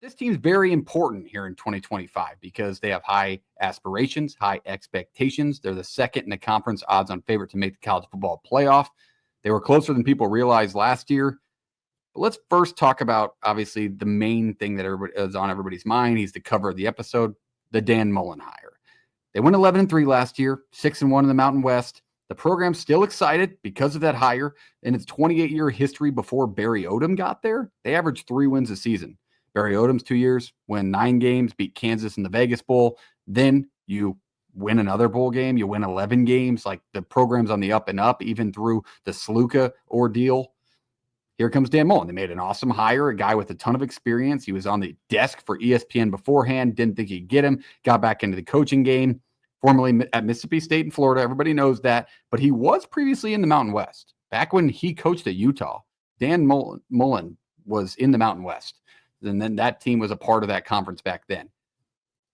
This team's very important here in 2025 because they have high aspirations, high expectations. They're the second in the conference odds-on favorite to make the college football playoff. They were closer than people realized last year. But let's first talk about, obviously, the main thing that is on everybody's mind. He's the cover of the episode, the Dan Mullen hire. They went 11-3 last year, 6-1 in the Mountain West. The program's still excited because of that hire. In its 28-year history before Barry Odom got there, they averaged 3 wins a season. Barry Odom's 2 years, win 9 games, beat Kansas in the Vegas Bowl. Then you win another bowl game. You win 11 games. Like, the program's on the up and up, even through the Sluka ordeal. Here comes Dan Mullen. They made an awesome hire, a guy with a ton of experience. He was on the desk for ESPN beforehand, didn't think he'd get him, got back into the coaching game, formerly at Mississippi State in Florida. Everybody knows that. But he was previously in the Mountain West. Back when he coached at Utah, Dan Mullen was in the Mountain West. And then that team was a part of that conference back then.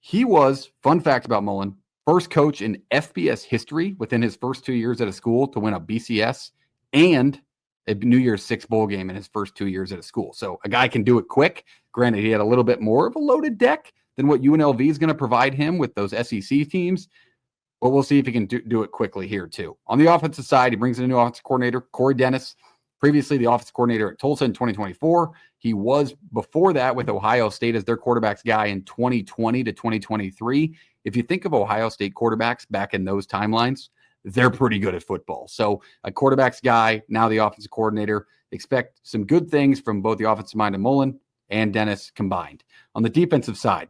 He was, fun fact about Mullen, first coach in FBS history within his first 2 years at a school to win a BCS and a New Year's Six bowl game in his first 2 years at a school. So a guy can do it quick. Granted, he had a little bit more of a loaded deck than what UNLV is going to provide him with those SEC teams. But we'll see if he can do it quickly here too. On the offensive side, he brings in a new offensive coordinator, Corey Dennis. Previously, the offensive coordinator at Tulsa in 2024. He was before that with Ohio State as their quarterbacks guy in 2020 to 2023. If you think of Ohio State quarterbacks back in those timelines, they're pretty good at football. So a quarterbacks guy, now the offensive coordinator. Expect some good things from both the offensive mind of Mullen and Dennis combined. On the defensive side,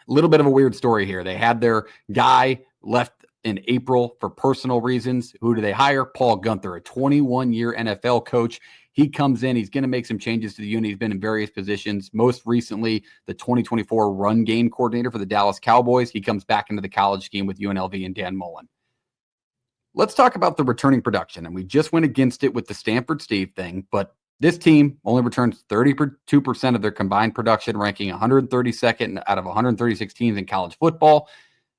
a little bit of a weird story here. They had their guy left in April for personal reasons. Who do they hire? Paul Gunther, a 21-year NFL coach. He comes in. He's going to make some changes to the unit. He's been in various positions. Most recently, the 2024 run game coordinator for the Dallas Cowboys. He comes back into the college scheme with UNLV and Dan Mullen. Let's talk about the returning production. And we just went against it with the Stanford Steve thing, but this team only returns 32% of their combined production, ranking 132nd out of 136 teams in college football.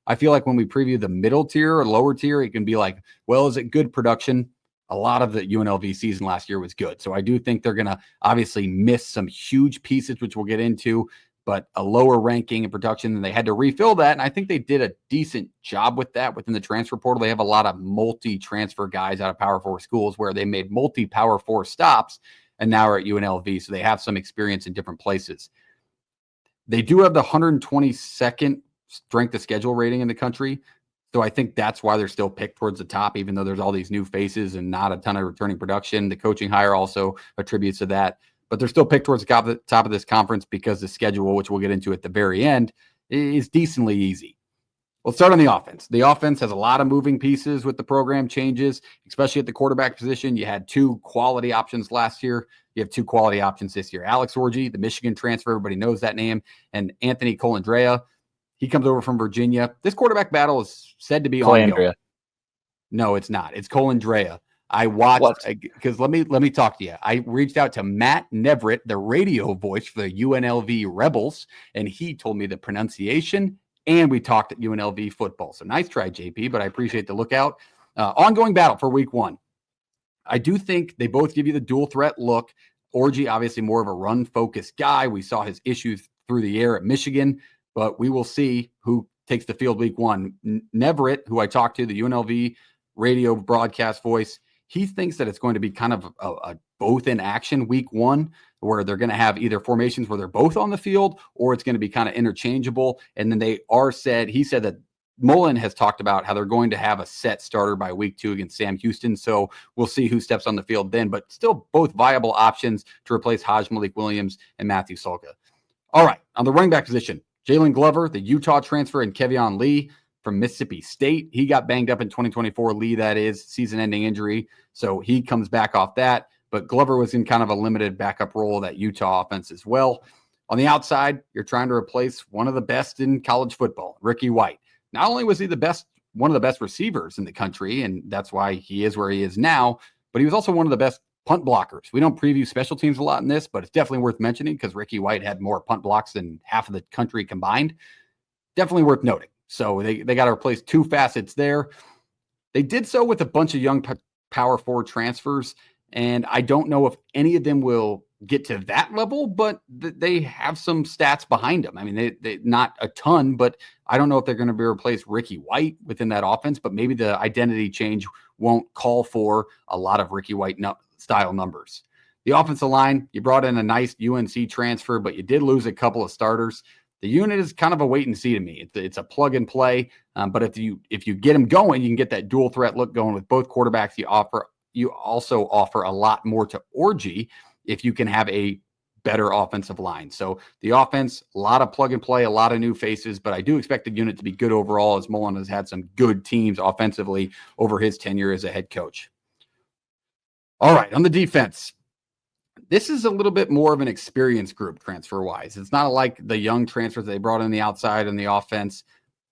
I feel like when we preview the middle tier or lower tier, it can be like, well, is it good production? A lot of the UNLV season last year was good. So I do think they're going to obviously miss some huge pieces, which we'll get into, but a lower ranking in production, and they had to refill that. And I think they did a decent job with that within the transfer portal. They have a lot of multi-transfer guys out of Power 4 schools where they made multi-Power 4 stops and now are at UNLV. So they have some experience in different places. They do have the 122nd strength of schedule rating in the country. So I think that's why they're still picked towards the top, even though there's all these new faces and not a ton of returning production. The coaching hire also attributes to that, but they're still picked towards the top of this conference because the schedule, which we'll get into at the very end, is decently easy. Let's start on the offense. The offense has a lot of moving pieces with the program changes, especially at the quarterback position. You had 2 quality options last year. You have 2 quality options this year. Alex Orji, the Michigan transfer, everybody knows that name, and Anthony Colandrea. He comes over from Virginia. This quarterback battle is said to be ongoing. No, it's not. It's Colandrea. I watched because let me talk to you. I reached out to Matt Neverett, the radio voice for the UNLV Rebels, and he told me the pronunciation, and we talked at UNLV football. So nice try, JP, but I appreciate the lookout. Ongoing battle for week 1. I do think they both give you the dual threat look. Orji, obviously more of a run-focused guy. We saw his issues through the air at Michigan, but we will see who takes the field week 1. Neverett, who I talked to, the UNLV radio broadcast voice, he thinks that it's going to be kind of a both in action week 1, where they're going to have either formations where they're both on the field, or it's going to be kind of interchangeable. And then he said that Mullen has talked about how they're going to have a set starter by week 2 against Sam Houston. So we'll see who steps on the field then, but still both viable options to replace Hajj Malik Williams and Matthew Sulka. All right, on the running back position, Jalen Glover, the Utah transfer, and Kevion Lee from Mississippi State. He got banged up in 2024. Lee, that is, season-ending injury. So he comes back off that. But Glover was in kind of a limited backup role of that Utah offense as well. On the outside, you're trying to replace one of the best in college football, Ricky White. Not only was he one of the best receivers in the country, and that's why he is where he is now, but he was also one of the best punt blockers. We don't preview special teams a lot in this, but it's definitely worth mentioning because Ricky White had more punt blocks than half of the country combined. Definitely worth noting. So they got to replace 2 facets there. They did so with a bunch of young Power 4 transfers, and I don't know if any of them will get to that level, but they have some stats behind them. I mean, they not a ton, but I don't know if they're going to be replace Ricky White within that offense, but maybe the identity change won't call for a lot of Ricky White style numbers. The offensive line, you brought in a nice UNC transfer, but you did lose a couple of starters. The unit is kind of a wait and see to me. It's a plug and play, but if you get them going, you can get that dual threat look going with both quarterbacks. You also offer a lot more to Orgy if you can have a better offensive line. So the offense, a lot of plug and play, a lot of new faces, but I do expect the unit to be good overall, as Mullen has had some good teams offensively over his tenure as a head coach. All right, on the defense, this is a little bit more of an experienced group transfer-wise. It's not like the young transfers they brought in the outside and the offense.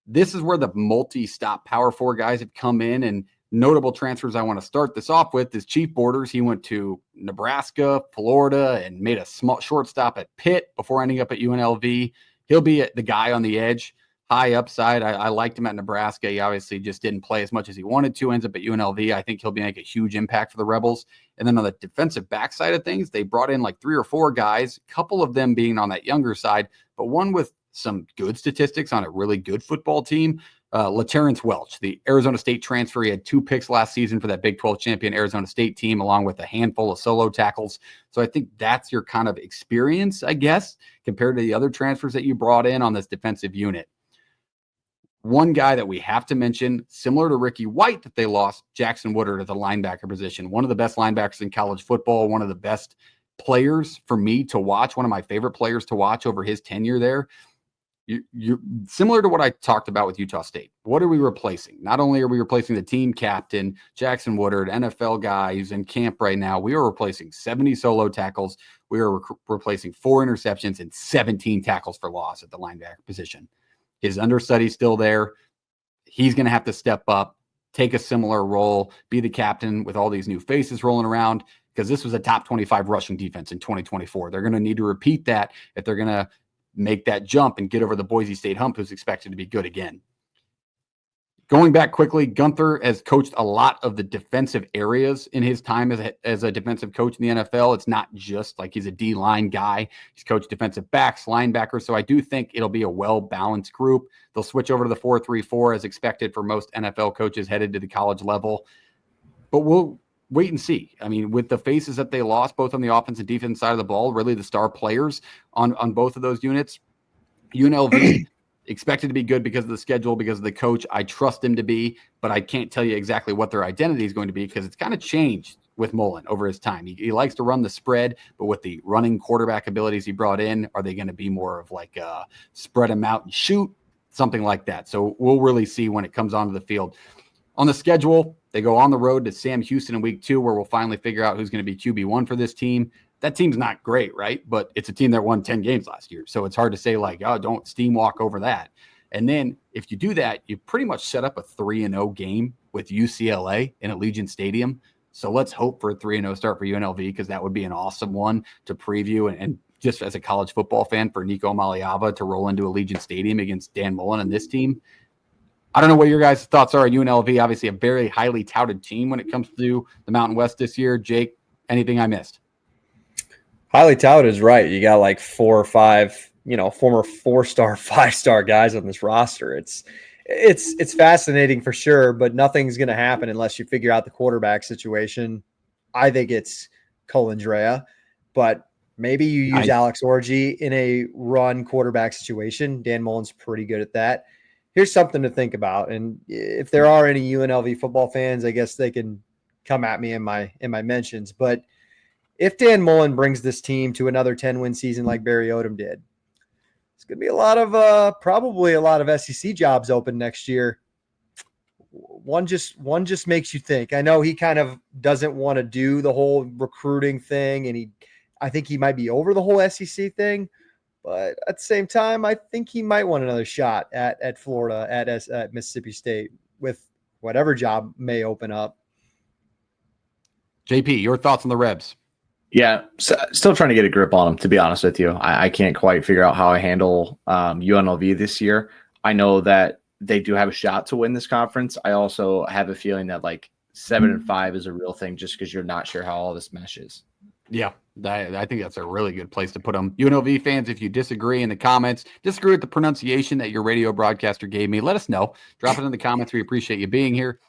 This is where the multi-stop Power 4 guys have come in, and notable transfers I want to start this off with is Chief Borders. He went to Nebraska, Florida, and made a short stop at Pitt before ending up at UNLV. He'll be the guy on the edge, high upside. I liked him at Nebraska. He obviously just didn't play as much as he wanted to, ends up at UNLV. I think he'll make a huge impact for the Rebels. And then on the defensive back side of things, they brought in like 3 or 4 guys, a couple of them being on that younger side, but one with some good statistics on a really good football team. LaTerrence Welch, the Arizona State transfer. He had 2 picks last season for that Big 12 champion Arizona State team, along with a handful of solo tackles. So I think that's your kind of experience, I guess, compared to the other transfers that you brought in on this defensive unit. One guy that we have to mention, similar to Ricky White that they lost, Jackson Woodard at the linebacker position. One of the best linebackers in college football, one of the best players for me to watch, one of my favorite players to watch over his tenure there. You're similar to what I talked about with Utah State. What are we replacing? Not only are we replacing the team captain, Jackson Woodard, NFL guy who's in camp right now, we are replacing 70 solo tackles. We are replacing 4 interceptions and 17 tackles for loss at the linebacker position. His understudy's still there. He's going to have to step up, take a similar role, be the captain with all these new faces rolling around, because this was a top 25 rushing defense in 2024. They're going to need to repeat that if they're going to make that jump and get over the Boise State hump, who's expected to be good again. Going back quickly, Gunther has coached a lot of the defensive areas in his time as a defensive coach in the NFL. It's not just like he's a D-line guy. He's coached defensive backs, linebackers. So I do think it'll be a well-balanced group. They'll switch over to the 4-3-4 as expected for most NFL coaches headed to the college level. But we'll wait and see. I mean, with the faces that they lost, both on the offense and defense side of the ball, really the star players on both of those units, UNLV expected to be good because of the schedule, because of the coach. I trust him to be, but I can't tell you exactly what their identity is going to be because it's kind of changed with Mullen over his time. He likes to run the spread, but with the running quarterback abilities he brought in, are they going to be more of like spread them out and shoot, something like that? So we'll really see when it comes onto the field. On the schedule, they go on the road to Sam Houston in week 2, where we'll finally figure out who's going to be QB1 for this team. That team's not great, right? But it's a team that won 10 games last year. So it's hard to say like, oh, don't steam walk over that. And then if you do that, you pretty much set up a 3-0 game with UCLA in Allegiant Stadium. So let's hope for a 3-0 start for UNLV, because that would be an awesome one to preview. And just as a college football fan, for Nico Maliava to roll into Allegiant Stadium against Dan Mullen and this team. I don't know what your guys' thoughts are on UNLV. Obviously a very highly touted team when it comes to the Mountain West this year. Jake, anything I missed? Highly touted is right. You got like 4 or 5, former 4-star, 5-star guys on this roster. It's fascinating for sure, but nothing's going to happen unless you figure out the quarterback situation. I think it's Colandrea, but maybe you use Alex Orgy in a run quarterback situation. Dan Mullen's pretty good at that. Here's something to think about. And if there are any UNLV football fans, I guess they can come at me in my mentions, but if Dan Mullen brings this team to another 10-win season like Barry Odom did, it's going to be probably a lot of SEC jobs open next year. One just makes you think. I know he kind of doesn't want to do the whole recruiting thing, and I think he might be over the whole SEC thing. But at the same time, I think he might want another shot at Florida, at Mississippi State, with whatever job may open up. JP, your thoughts on the Rebs? Yeah, still trying to get a grip on them, to be honest with you. I can't quite figure out how I handle UNLV this year. I know that they do have a shot to win this conference. I also have a feeling that like 7-5 is a real thing, just because you're not sure how all this meshes. Yeah, I think that's a really good place to put them. UNLV fans, if you disagree in the comments, disagree with the pronunciation that your radio broadcaster gave me, let us know. Drop it in the comments. We appreciate you being here.